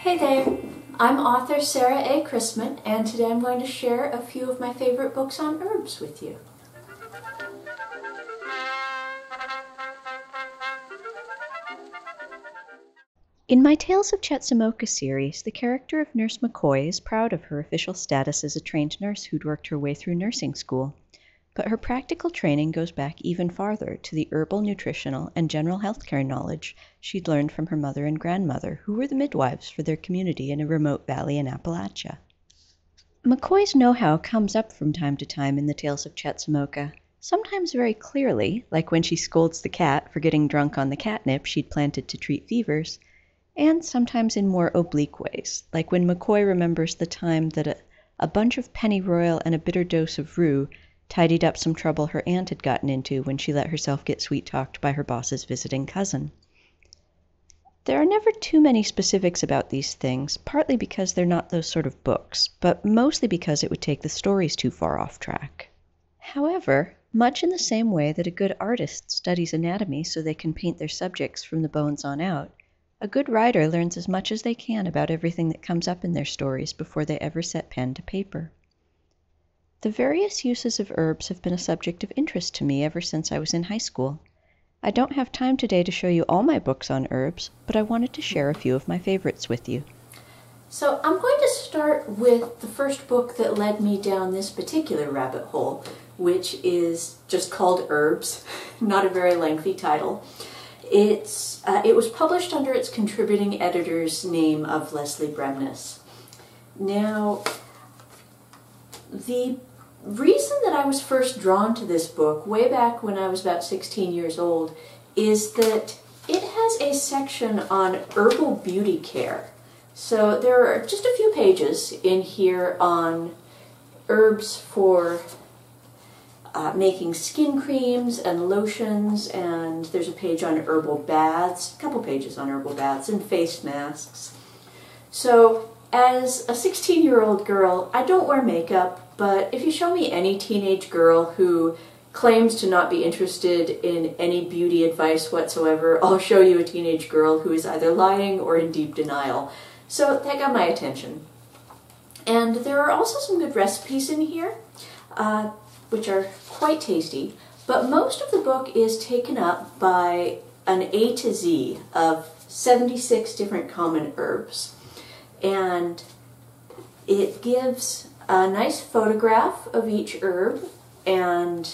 Hey there, I'm author Sarah A. Chrisman, and today I'm going to share a few of my favorite books on herbs with you. In my Tales of Chetzemoka series, the character of Nurse McCoy is proud of her official status as a trained nurse who'd worked her way through nursing school. But her practical training goes back even farther to the herbal, nutritional, and general healthcare knowledge she'd learned from her mother and grandmother, who were the midwives for their community in a remote valley in Appalachia. McCoy's know-how comes up from time to time in the Tales of Chetzemoka, sometimes very clearly, like when she scolds the cat for getting drunk on the catnip she'd planted to treat fevers, and sometimes in more oblique ways, like when McCoy remembers the time that a bunch of pennyroyal and a bitter dose of rue tidied up some trouble her aunt had gotten into when she let herself get sweet-talked by her boss's visiting cousin. There are never too many specifics about these things, partly because they're not those sort of books, but mostly because it would take the stories too far off track. However, much in the same way that a good artist studies anatomy so they can paint their subjects from the bones on out, a good writer learns as much as they can about everything that comes up in their stories before they ever set pen to paper. The various uses of herbs have been a subject of interest to me ever since I was in high school. I don't have time today to show you all my books on herbs, but I wanted to share a few of my favorites with you. So I'm going to start with the first book that led me down this particular rabbit hole, which is just called Herbs, not a very lengthy title. It was published under its contributing editor's name of Leslie Bremnes. Now, the reason that I was first drawn to this book, way back when I was about 16 years old, is that it has a section on herbal beauty care. So there are just a few pages in here on herbs for making skin creams and lotions, and there's a page on herbal baths, a couple pages on herbal baths and face masks. So as a 16-year-old girl, I don't wear makeup, but if you show me any teenage girl who claims to not be interested in any beauty advice whatsoever, I'll show you a teenage girl who is either lying or in deep denial. So that got my attention. And there are also some good recipes in here, which are quite tasty, but most of the book is taken up by an A to Z of 76 different common herbs. And it gives a nice photograph of each herb and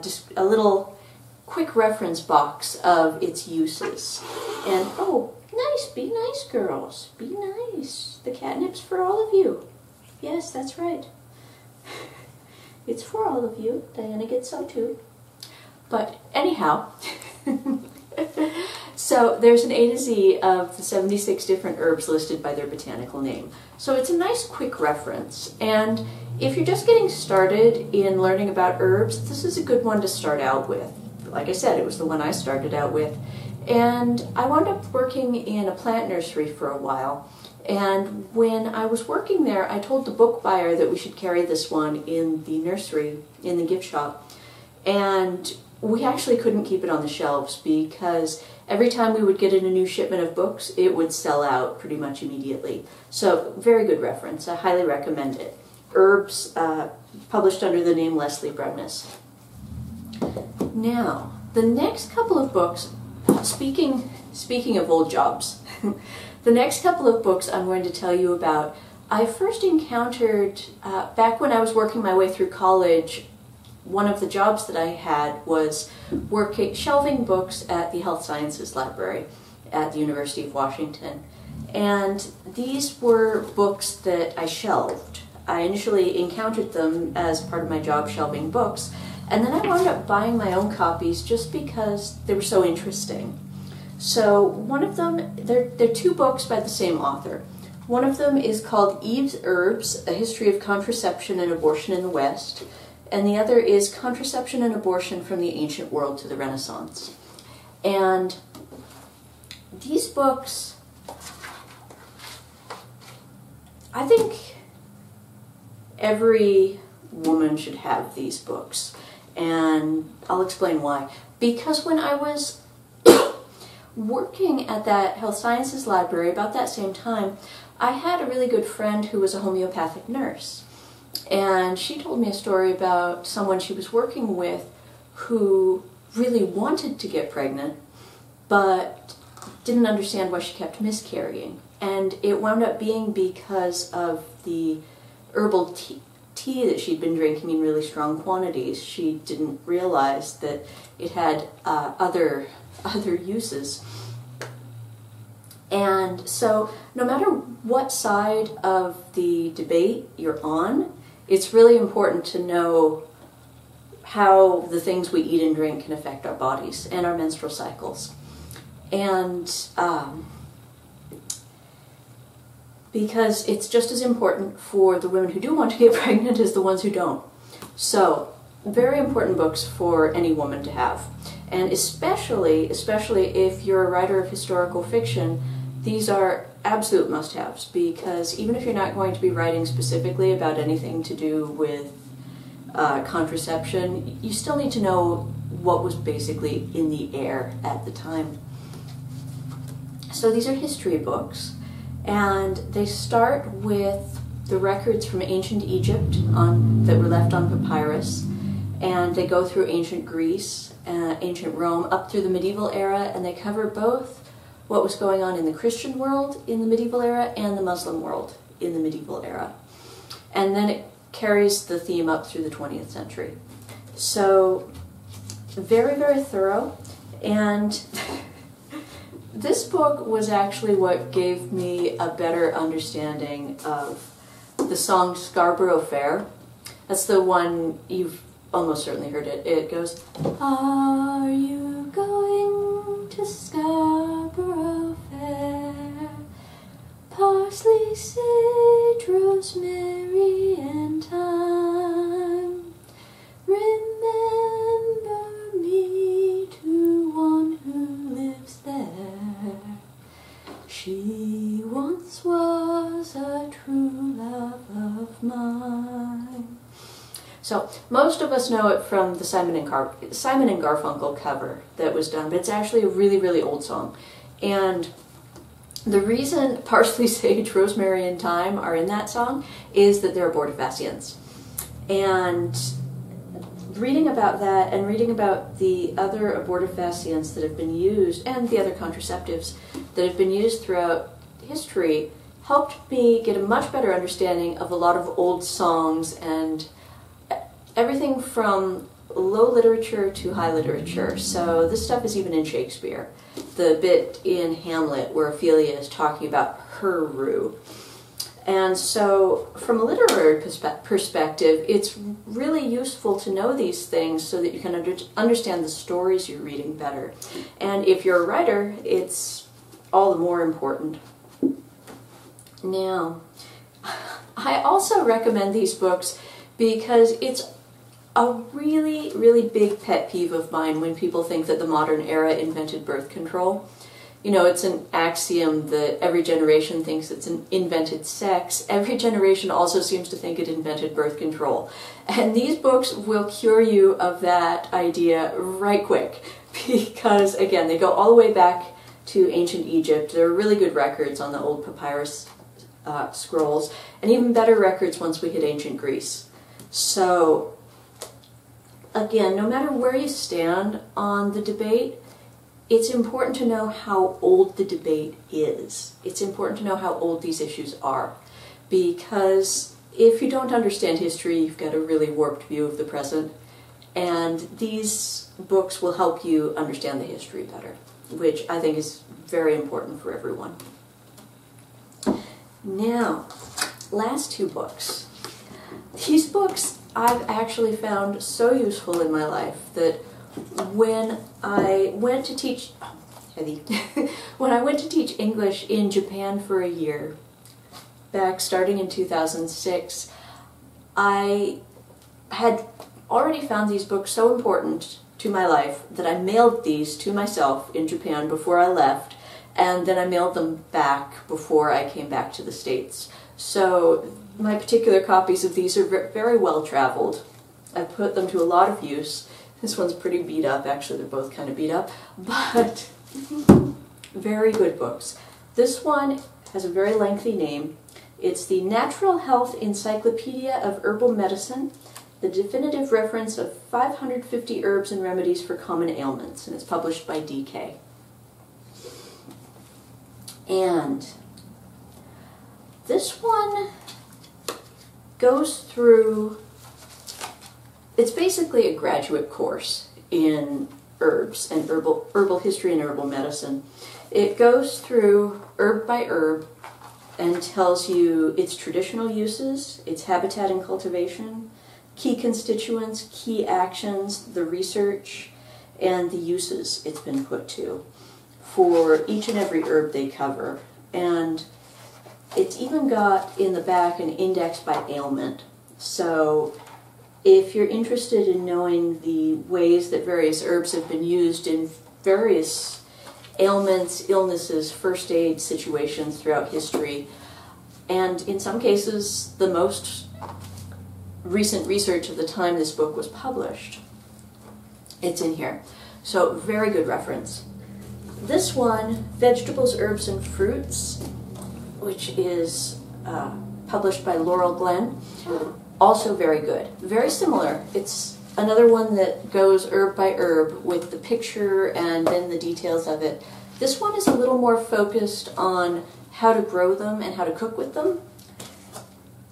just a little quick reference box of its uses. And oh, nice, be nice, girls, be nice. The catnip's for all of you. Yes, that's right. It's for all of you. Diana gets some too. But anyhow, so there's an A to Z of the 76 different herbs listed by their botanical name. So it's a nice quick reference. And if you're just getting started in learning about herbs, this is a good one to start out with. Like I said, it was the one I started out with. And I wound up working in a plant nursery for a while. And when I was working there, I told the book buyer that we should carry this one in the nursery, in the gift shop. And we actually couldn't keep it on the shelves because every time we would get in a new shipment of books, it would sell out pretty much immediately. So, very good reference. I highly recommend it. Herbs, published under the name Leslie Bremnes. Now, the next couple of books, speaking of old jobs, the next couple of books I'm going to tell you about, I first encountered, back when I was working my way through college. One of the jobs that I had was shelving books at the Health Sciences Library at the University of Washington. And these were books that I shelved. I initially encountered them as part of my job shelving books, and then I wound up buying my own copies just because they were so interesting. So one of them, they're two books by the same author. One of them is called Eve's Herbs, A History of Contraception and Abortion in the West, and the other is Contraception and Abortion from the Ancient World to the Renaissance. And these books, I think every woman should have these books, and I'll explain why. Because when I was working at that health sciences library about that same time, I had a really good friend who was a homeopathic nurse. And she told me a story about someone she was working with who really wanted to get pregnant, but didn't understand why she kept miscarrying. And it wound up being because of the herbal tea that she'd been drinking in really strong quantities. She didn't realize that it had other uses. And so no matter what side of the debate you're on, it's really important to know how the things we eat and drink can affect our bodies and our menstrual cycles. And because it's just as important for the women who do want to get pregnant as the ones who don't. So, very important books for any woman to have. And especially if you're a writer of historical fiction, these are absolute must-haves, because even if you're not going to be writing specifically about anything to do with contraception, you still need to know what was basically in the air at the time. So these are history books, and they start with the records from ancient Egypt that were left on papyrus, and they go through ancient Greece, ancient Rome, up through the medieval era, and they cover both what was going on in the Christian world in the medieval era and the Muslim world in the medieval era. And then it carries the theme up through the 20th century. So very, very thorough. And this book was actually what gave me a better understanding of the song Scarborough Fair. That's the one, you've almost certainly heard it. It goes, "Are you going to Scarborough Fair? Parsley, sage, rosemary, and thyme. Remember me to one who lives there. She once was a true love of mine." So most of us know it from the Simon and Garfunkel cover that was done, but it's actually a really, really old song. And the reason parsley, sage, rosemary, and thyme are in that song is that they're abortifacients. And reading about that and reading about the other abortifacients that have been used and the other contraceptives that have been used throughout history helped me get a much better understanding of a lot of old songs and everything from low literature to high literature. So this stuff is even in Shakespeare. The bit in Hamlet where Ophelia is talking about her rue. And so from a literary perspective, it's really useful to know these things so that you can understand the stories you're reading better. And if you're a writer, it's all the more important. Now, I also recommend these books because it's a really, really big pet peeve of mine when people think that the modern era invented birth control. You know, it's an axiom that every generation thinks it's an invented sex. Every generation also seems to think it invented birth control. And these books will cure you of that idea right quick because, again, they go all the way back to ancient Egypt. There are really good records on the old papyrus scrolls, and even better records once we hit ancient Greece. So, again, no matter where you stand on the debate, it's important to know how old the debate is. It's important to know how old these issues are, because if you don't understand history, you've got a really warped view of the present, and these books will help you understand the history better, which I think is very important for everyone. Now, last two books. These books I've actually found so useful in my life that when I went to teach English in Japan for a year, starting in 2006, I had already found these books so important to my life that I mailed these to myself in Japan before I left, and then I mailed them back before I came back to the States. So my particular copies of these are very well traveled. I've put them to a lot of use. This one's pretty beat up. Actually, they're both kind of beat up, but Very good books. This one has a very lengthy name. It's the Natural Health Encyclopedia of Herbal Medicine, the definitive reference of 550 herbs and remedies for common ailments, and it's published by DK. And this one goes through, it's basically a graduate course in herbs and herbal history and herbal medicine. It goes through herb by herb and tells you its traditional uses, its habitat and cultivation, key constituents, key actions, the research, and the uses it's been put to for each and every herb they cover. And it's even got in the back an index by ailment. So if you're interested in knowing the ways that various herbs have been used in various ailments, illnesses, first aid situations throughout history, and in some cases the most recent research of the time this book was published, it's in here. So very good reference. This one, Vegetables, Herbs, and Fruits, which is published by Laurel Glenn, also very good. Very similar. It's another one that goes herb by herb with the picture and then the details of it. This one is a little more focused on how to grow them and how to cook with them.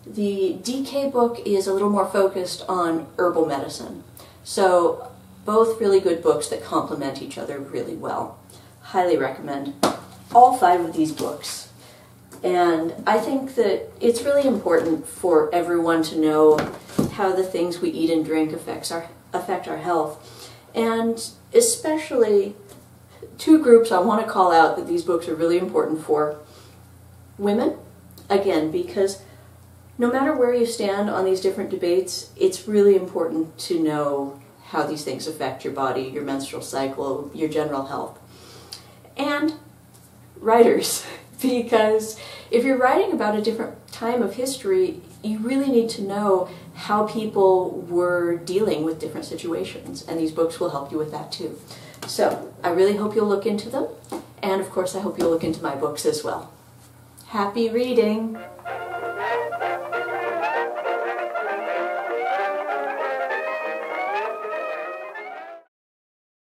The DK book is a little more focused on herbal medicine. So both really good books that complement each other really well. Highly recommend all 5 of these books. And I think that it's really important for everyone to know how the things we eat and drink affect our health. And especially 2 groups I want to call out that these books are really important for. Women, again, because no matter where you stand on these different debates, it's really important to know how these things affect your body, your menstrual cycle, your general health. And writers, because if you're writing about a different time of history, you really need to know how people were dealing with different situations, and these books will help you with that too. So I really hope you'll look into them, and of course I hope you'll look into my books as well. Happy reading!